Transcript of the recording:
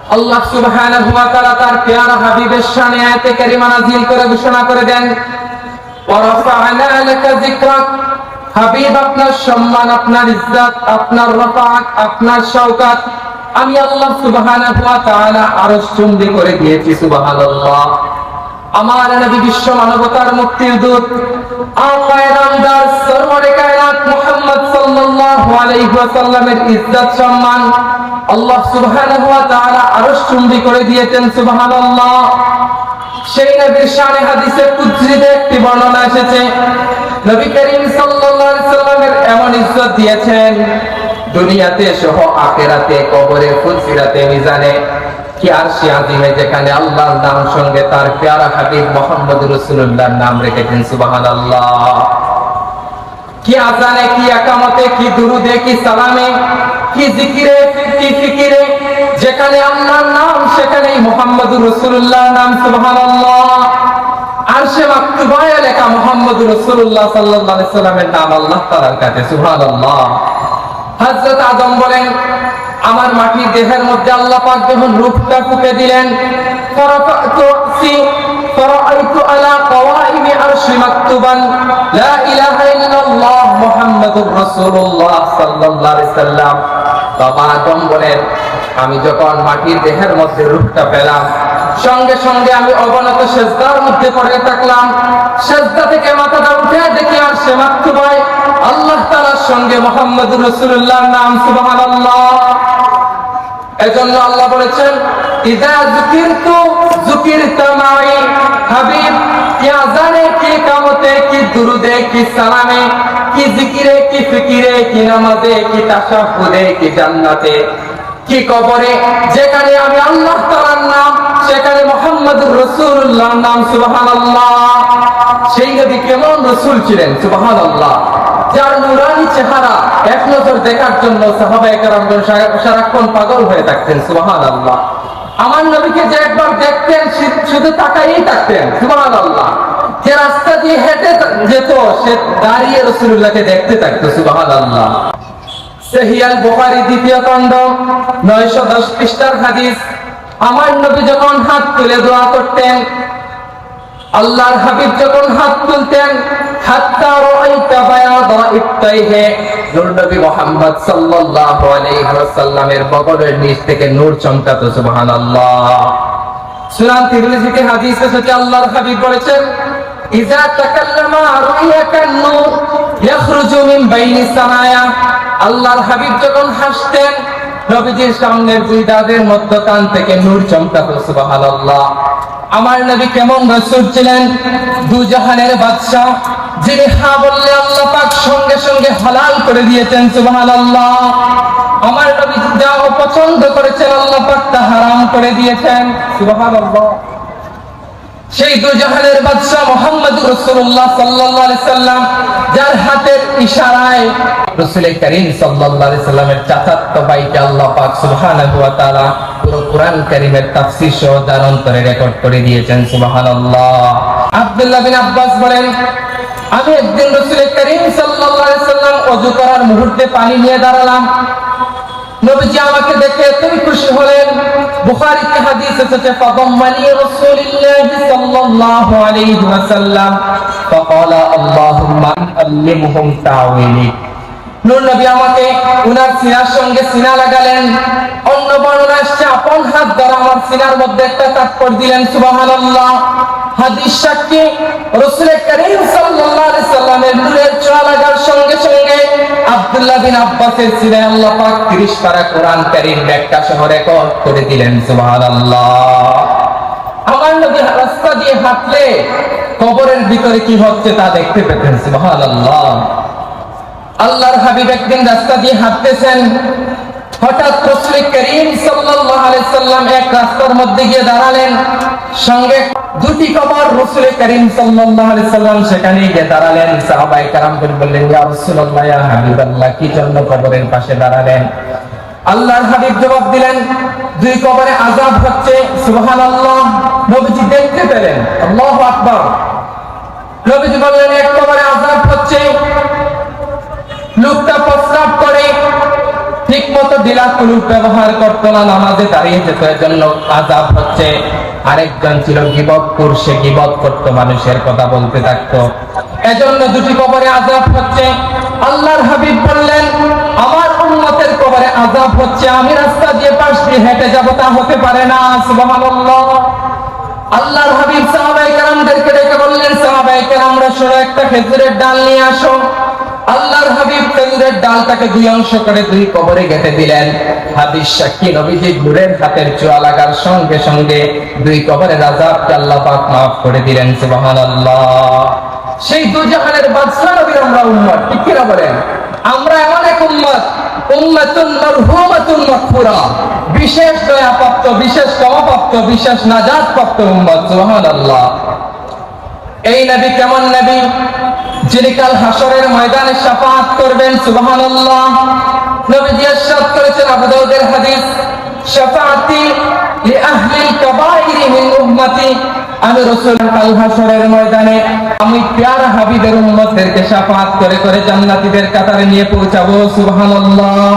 আল্লাহ সুবহানাহু ওয়া তাআলা তার প্যারা হাবিবের শানে আয়াতে কারিমা নাযিল করে ঘোষণা করে দেন, ওয়া রাফা'না লাকা যিকরাক, হাবিব আপনার সম্মান, আপনার ইজ্জত, আপনার রাফাত, আপনার শাওকাত আমি আল্লাহ সুবহানাহু ওয়া তাআলা আরশ চুম্বি করে দিয়েছি। সুবহানাল্লাহ। আমার নবী বিশ্ব মানবতার মুক্তির দূত, আল্লাহর আমদার সরওয়ারে কায়নাত মুহাম্মদ সাল্লাল্লাহু আলাইহি ওয়াসাল্লামের ইজ্জত সম্মান আল্লাহ সুবহানাহু ওয়া তাআলা আরশ চুম্বি করে দিয়েছেন। সুবহানাল্লাহ। সেই নবীর শানে হাদিসে কুদসিতে একটি বর্ণনা এসেছে, নবী করিম সাল্লাল্লাহু আলাইহি ওয়াসাল্লামের এমন ইজ্জত দিয়েছেন, দুনিয়াতে সহ আখিরাতে, কবরে, ফুলসিরাতে, মিজানে, কি আরশে আজিমে, যেখানে আল্লাহর নাম সঙ্গে তার প্যারা হাবিব মুহাম্মদুর রাসূলুল্লাহর নাম রেখেছেন। সুবহানাল্লাহ। কি আযানে, কি ইকামতে, কি দুরুদে, কি সালামে, কি জিকিরে, কি ফিকিরে, যেখানে আল্লাহর নাম সেখানেই মুহাম্মদুর রাসূলুল্লাহর নাম। সুবহানাল্লাহ। আরশে মাকতুবায় লেখা মুহাম্মদুর রাসূলুল্লাহ সাল্লাল্লাহু আলাইহি সাল্লামের নাম আল্লাহ তাআলার কাছে। সুবহানাল্লাহ। হযরত আদম বলেন, আমার মাটির দেহের মধ্যে আল্লাহ পাক যখন রূহটা ফুঁকে দিলেন, ফারাফাতু রাসি ফারাআইতু আলা কওয়াইমি আরশি মাকতুবান লা ইলাহা ইল্লাল্লাহ মুহাম্মাদুর রাসূলুল্লাহ সাল্লাল্লাহু আলাইহি সাল্লাম। বাবা আদম বলেন, আমি যখন মাটির দেহের মধ্যে রূহটা পেলাম, সঙ্গে সঙ্গে আমি অবনত সিজদার মধ্যে পড়ে থাকলাম। সিজদা থেকে মাথাটা উঠে দেখি আরশে মাকতুবায় আল্লাহ তাআলার সঙ্গে মুহাম্মদুর রাসূলুল্লাহর নাম। সুবহানাল্লাহ। এজন্য আল্লাহ বলেছেন, ইযা যুকিরতু যুকিরতা মাই, হাবিব কি আযানে, কি ইকামতে, কি দুরুদে, কি সালামে, কি জিকিরে, কি ফিকিরে, কি নামাজে, কি তাশাহুদে, কি জান্নাতে, কি কবরে, যেখানে আমি আল্লাহ তাআলার নাম সেখানে মুহাম্মদুর রাসূলুল্লাহর নাম। সুবহানাল্লাহ। সেই নবী কেমন রাসূল ছিলেন! সুবহানাল্লাহ। যার নূরানি চেহারা এক নজর দেখার জন্য সাহাবায়ে কেরামগণ সারাক্ষণ পাগল হয়ে থাকতেন। সুবহানাল্লাহ। আমার নবীকে যে একবার দেখতেন শুধু তাকাইই থাকতেন। সুবহানাল্লাহ। যে রাস্তা দিয়ে হেঁটে যেত সে দাঁড়িয়ে রাসূলুল্লাহকে দেখতে থাকতো। সুবহানাল্লাহ। সহিহ আল বুখারী দ্বিতীয় খণ্ড 910 পৃষ্ঠার হাদিস, আমার নবী যখন হাত তুলে দোয়া করতেন, আল্লাহর হাবিব যখন হাত তুলতেন, হাত্তা রাআইতা বায়াদা ইবতাইহি, নূর নবী মুহাম্মদ সাল্লাল্লাহু আলাইহি ওয়াসাল্লামের বগলের নিচ থেকে নূর চমকাতো। সুবহানাল্লাহ। সুনান তিরমিজিতে হাদিস এসেছে, আল্লাহর হাবিব বলেছেন, ইযা তাকাল্লামা রুইয়াকা নূর ইয়াখরুজু মিন বাইনি সামায়া। আল্লাহর হাবিব যখন হাসতেন, নবীজির সামনের দুই দাঁতের মধ্যখান থেকে নূর চমকাতো। সুবহানাল্লাহ। আমার নবী কেমন রাসূল ছিলেন! দুই জাহানের বাদশা, যিনি হা বললে আল্লাহ পাক সঙ্গে সঙ্গে হালাল করে দিয়েছেন। সুবহানাল্লাহ। আমার নবী যা অপছন্দ করেছেন আল্লাহ পাক তা হারাম করে দিয়েছেন। সুবহানাল্লাহ। সেই দুই জাহানের বাদশা মুহাম্মদুর রাসূলুল্লাহ সাল্লাল্লাহু আলাইহি সাল্লাম, যার হাতের ইশারায় রাসূল করিম সাল্লাল্লাহু আলাইহি সাল্লামের চাচাতো ভাইকে আল্লাহ পাক সুবহানাহু ওয়া তাআলা পুরো কুরআন কারীমের তাফসীর সহ তার অন্তরে রেকর্ড করে দিয়েছেন। সুবহানাল্লাহ। আব্দুল্লাহ বিন আব্বাস বলেন, আমি একদিন রাসূল করিম সাল্লাল্লাহু আলাইহি সাল্লাম ওযু করার মুহূর্তে পানি নিয়ে দাঁড়ালাম। নবীজি আমাকে দেখে এতই খুশি হলেন, বুখারীতে হাদিস এসেছে, ফাদাম্মানি রাসূলুল্লাহ সাল্লাল্লাহু আলাইহি ওয়াসাল্লাম ফাকালা আল্লাহুম্মা আল্লিমহুম তাওয়িলি। নূর নবী আমাকে উনার সিনার সঙ্গে সিনা লাগালেন। অন্য বর্ণনা আসছে, আপন হাত দ্বারা আমার সিনার মধ্যে একটা তাৎপর দিলেন। সুবহানাল্লাহ। হাদিস সাক্ষী, রাসূল করিম সাল্লাল্লাহু আলাইহি সাল্লামের নূরের ছোঁয়া লাগার সঙ্গে সঙ্গে আব্দুল্লাহ বিন আব্বাসের সিনায় আল্লাহ পাক 30 পারা কোরআন কারীম ব্যাখ্যা সহ রেকর্ড করে দিলেন। সুবহানাল্লাহ। আমার নবী রাস্তা দিয়ে হাঁটলে কবরের ভিতরে কি হচ্ছে তা দেখতে পেতেন। সুবহানাল্লাহ। আল্লাহর হাবিব একদিন রাস্তা দিয়ে হাঁটতেছেন, হঠাৎ রাসূল করিম সাল্লাল্লাহু আলাইহি সাল্লাম এক রাস্তার মধ্যে গিয়ে দাঁড়ালেন, সঙ্গে দুটি কবর রাসূল করিম সাল্লাল্লাহু আলাইহি সাল্লাম সেখানে গিয়ে দাঁড়ালেন। সাহাবায়ে কেরাম বললেন, ইয়া রাসূলুল্লাহ, ইয়া হাবিবাল্লাহ, কি জন্য কবরের পাশে দাঁড়ালেন? আল্লাহর হাবিব জবাব দিলেন, দুই কবরে আযাব হচ্ছে। সুবহানাল্লাহ। নবীজি দেখতে পেলেন। আল্লাহু আকবার। নবীজি বললেন, এক কবরে আযাব হচ্ছে, লোকটা প্রস্রাব করে ঠিক মতো দিলা কুলুপ ব্যবহার করতো না, নামাজে দাঁড়িয়ে যেত, এজন্য আযাব হচ্ছে। আরেকজন ছিল গীবতখোর, সে গীবত করতো, মানুষের কথা বলতে থাকতো, এজন্য দুটি কবরে আযাব হচ্ছে। আল্লাহর হাবিব বললেন, আমার উম্মতের কবরে আযাব হচ্ছে, আমি রাস্তা দিয়ে পাশ দিয়ে হেঁটে যাব, তা হতে পারে না। সুবহানাল্লাহ। আল্লাহর হাবিব সাহাবায়ে কেরামদেরকে ডেকে বললেন, সাহাবায়ে কেরামরা শোনো, একটা খেজুরের ডাল নিয়ে আসো। আল্লাহর হাবিব খেজুরের ডালটাকে দুই অংশ করে দুই কবরে গেঁথে দিলেন। হাদিস সাক্ষী, নবীজি নূরের হাতের ছোঁয়া লাগার সঙ্গে সঙ্গে দুই কবরের আযাবকে আল্লাহ পাক মাফ করে দিলেন। সুবহানাল্লাহ। সেই দুজাহানের বাদশা নবীর আমরা উম্মত, ঠিক কিনা বলেন? আমরা এমন এক উম্মত, উম্মাতুন মারহুমাতুন মাগফুরা, বিশেষ দয়াপ্রাপ্ত, বিশেষ ক্ষমাপ্রাপ্ত, বিশেষ নাজাতপ্রাপ্ত উম্মত। সুবহানাল্লাহ। এই নবী কেমন নবী? যিনি কাল হাসরের ময়দানে শাফাআত করবেন। সুবহানাল্লাহ। নবীজি ইরশাদ করেছেন, আবু দাউদের হাদিস, শাফাআতি লিআহলিল কাবাইরি মিন উম্মতি, আমি রাসূল কাল হাসরের ময়দানে আমি প্যারা হাবিবের উম্মতদেরকে শাফাআত করে করে জান্নাতীদের কাতারে নিয়ে পৌঁছাবো। সুবহানাল্লাহ।